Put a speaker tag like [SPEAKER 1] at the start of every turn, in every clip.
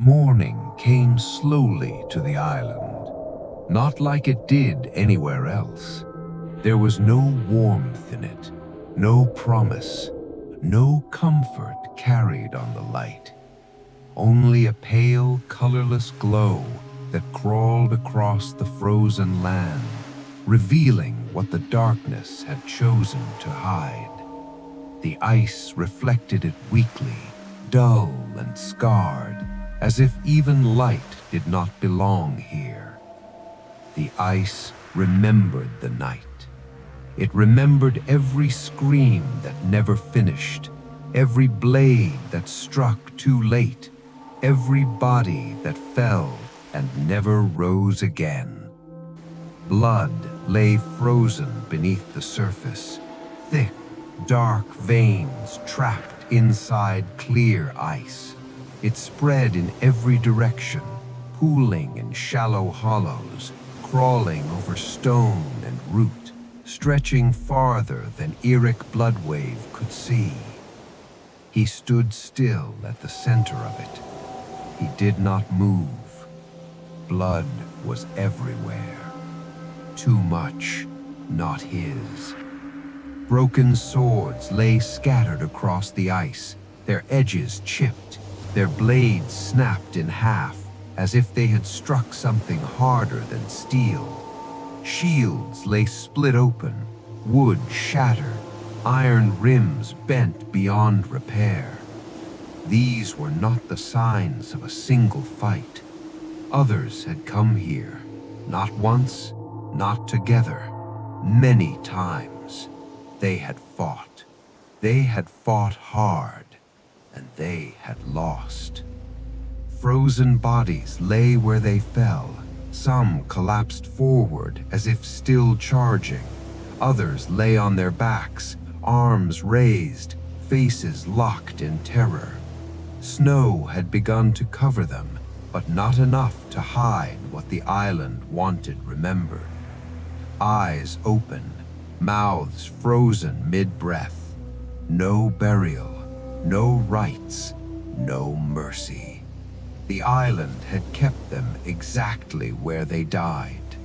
[SPEAKER 1] Morning came slowly to the island, not like it did anywhere else. There was no warmth in it, no promise, no comfort carried on the light. Only a pale, colorless glow that crawled across the frozen land, revealing what the darkness had chosen to hide. The ice reflected it weakly, dull and scarred, as if even light did not belong here. The ice remembered the night. It remembered every scream that never finished, every blade that struck too late, every body that fell and never rose again. Blood lay frozen beneath the surface, thick, dark veins trapped inside clear ice. It spread in every direction, pooling in shallow hollows, crawling over stone and root, stretching farther than Eirik Bloodwave could see. He stood still at the center of it. He did not move. Blood was everywhere. Too much, not his. Broken swords lay scattered across the ice, their edges chipped, their blades snapped in half, as if they had struck something harder than steel. Shields lay split open, wood shattered, iron rims bent beyond repair. These were not the signs of a single fight. Others had come here, not once, not together, many times. They had fought. They had fought hard. And they had lost. Frozen bodies lay where they fell. Some collapsed forward as if still charging. Others lay on their backs, arms raised, faces locked in terror. Snow had begun to cover them, but not enough to hide what the island wanted remembered. Eyes open, mouths frozen mid-breath. No burial. No rights, no mercy. The island had kept them exactly where they died.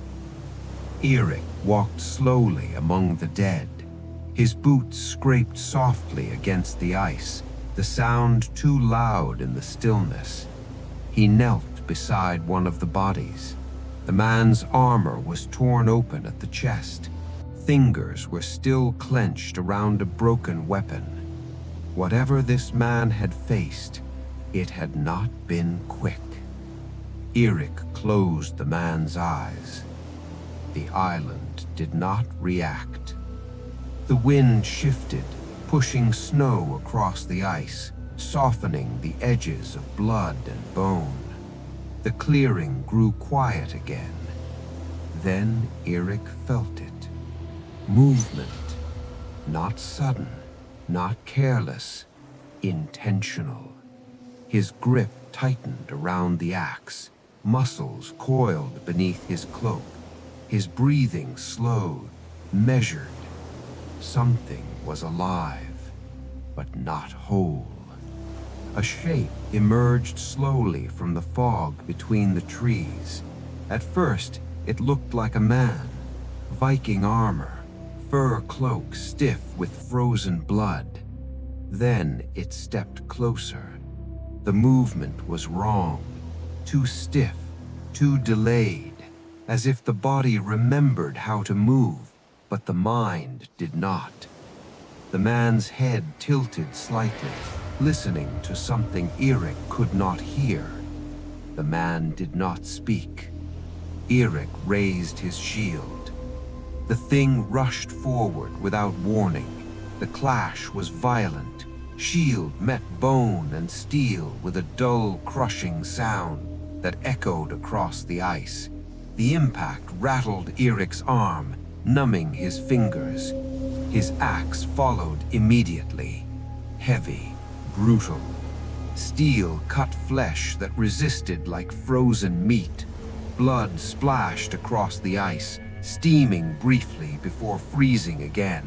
[SPEAKER 1] Eirik walked slowly among the dead. His boots scraped softly against the ice, the sound too loud in the stillness. He knelt beside one of the bodies. The man's armor was torn open at the chest. Fingers were still clenched around a broken weapon. Whatever this man had faced, it had not been quick. Eirik closed the man's eyes. The island did not react. The wind shifted, pushing snow across the ice, softening the edges of blood and bone. The clearing grew quiet again. Then Eirik felt it. Movement, not sudden. Not careless, intentional. His grip tightened around the axe, muscles coiled beneath his cloak. His breathing slowed, measured. Something was alive, but not whole. A shape emerged slowly from the fog between the trees. At first, it looked like a man, Viking armor, fur cloak stiff with frozen blood. Then it stepped closer. The movement was wrong, too stiff, too delayed, as if the body remembered how to move, but the mind did not. The man's head tilted slightly, listening to something Eirik could not hear. The man did not speak. Eirik raised his shield. The thing rushed forward without warning. The clash was violent. Shield met bone and steel with a dull, crushing sound that echoed across the ice. The impact rattled Eirik's arm, numbing his fingers. His axe followed immediately. Heavy, brutal. Steel cut flesh that resisted like frozen meat. Blood splashed across the ice, steaming briefly before freezing again.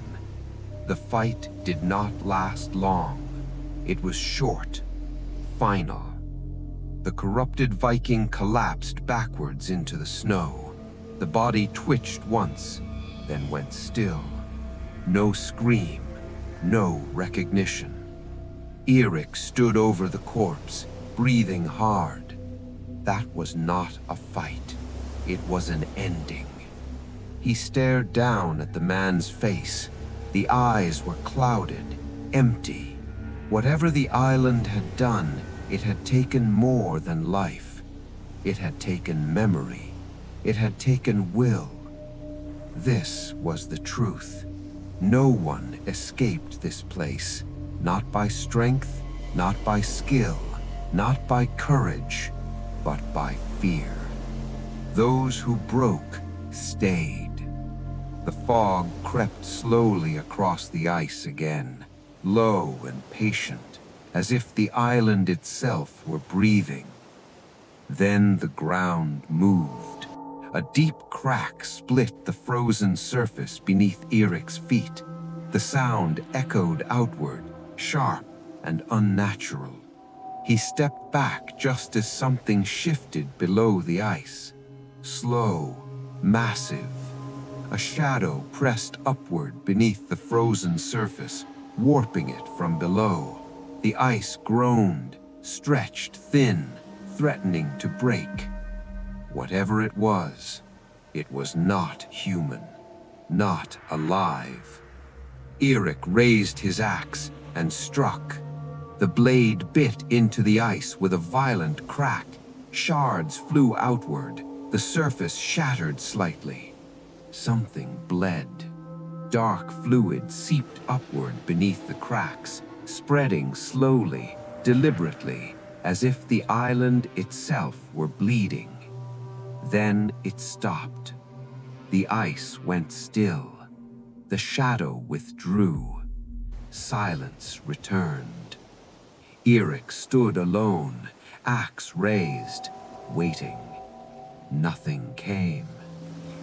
[SPEAKER 1] The fight did not last long. It was short, final. The corrupted Viking collapsed backwards into the snow. The body twitched once, then went still. No scream, no recognition. Eirik stood over the corpse, breathing hard. That was not a fight. It was an ending. He stared down at the man's face. The eyes were clouded, empty. Whatever the island had done, it had taken more than life. It had taken memory. It had taken will. This was the truth. No one escaped this place, not by strength, not by skill, not by courage, but by fear. Those who broke stayed. The fog crept slowly across the ice again, low and patient, as if the island itself were breathing. Then the ground moved. A deep crack split the frozen surface beneath Eirik's feet. The sound echoed outward, sharp and unnatural. He stepped back just as something shifted below the ice. Slow, massive. A shadow pressed upward beneath the frozen surface, warping it from below. The ice groaned, stretched thin, threatening to break. Whatever it was not human, not alive. Eirik raised his axe and struck. The blade bit into the ice with a violent crack. Shards flew outward. The surface shattered slightly. Something bled. Dark fluid seeped upward beneath the cracks, spreading slowly, deliberately, as if the island itself were bleeding. Then it stopped. The ice went still. The shadow withdrew. Silence returned. Eirik stood alone, axe raised, waiting. Nothing came.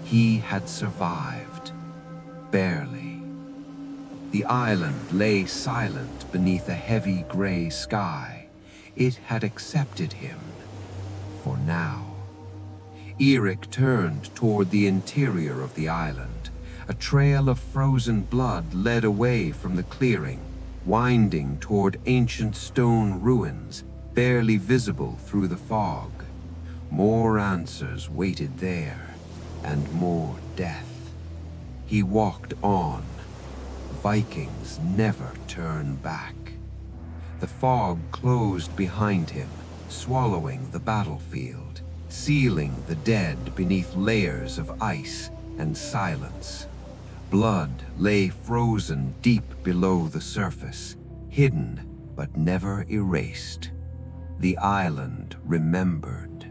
[SPEAKER 1] He had survived. Barely. The island lay silent beneath a heavy gray sky. It had accepted him. For now. Eirik turned toward the interior of the island. A trail of frozen blood led away from the clearing, winding toward ancient stone ruins, barely visible through the fog. More answers waited there, and more death. He walked on. Vikings never turn back. The fog closed behind him, swallowing the battlefield, sealing the dead beneath layers of ice and silence. Blood lay frozen deep below the surface, hidden but never erased. The island remembered.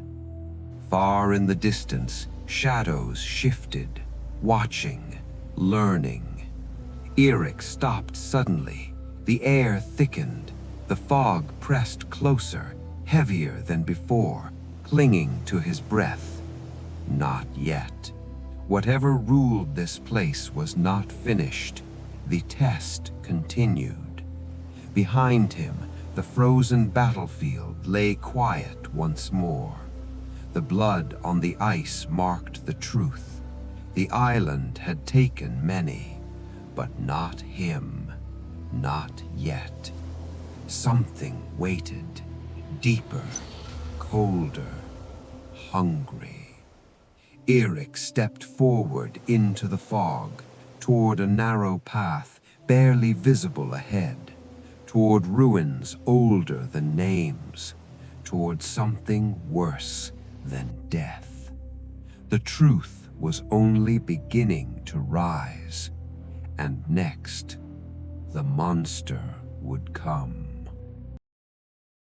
[SPEAKER 1] Far in the distance, shadows shifted, watching, learning. Eirik stopped suddenly. The air thickened. The fog pressed closer, heavier than before, clinging to his breath. Not yet. Whatever ruled this place was not finished. The test continued. Behind him, the frozen battlefield lay quiet once more. The blood on the ice marked the truth. The island had taken many, but not him. Not yet. Something waited, deeper, colder, hungry. Eirik stepped forward into the fog, toward a narrow path barely visible ahead, toward ruins older than names, toward something worse than death. The truth was only beginning to rise, and next, the monster would come.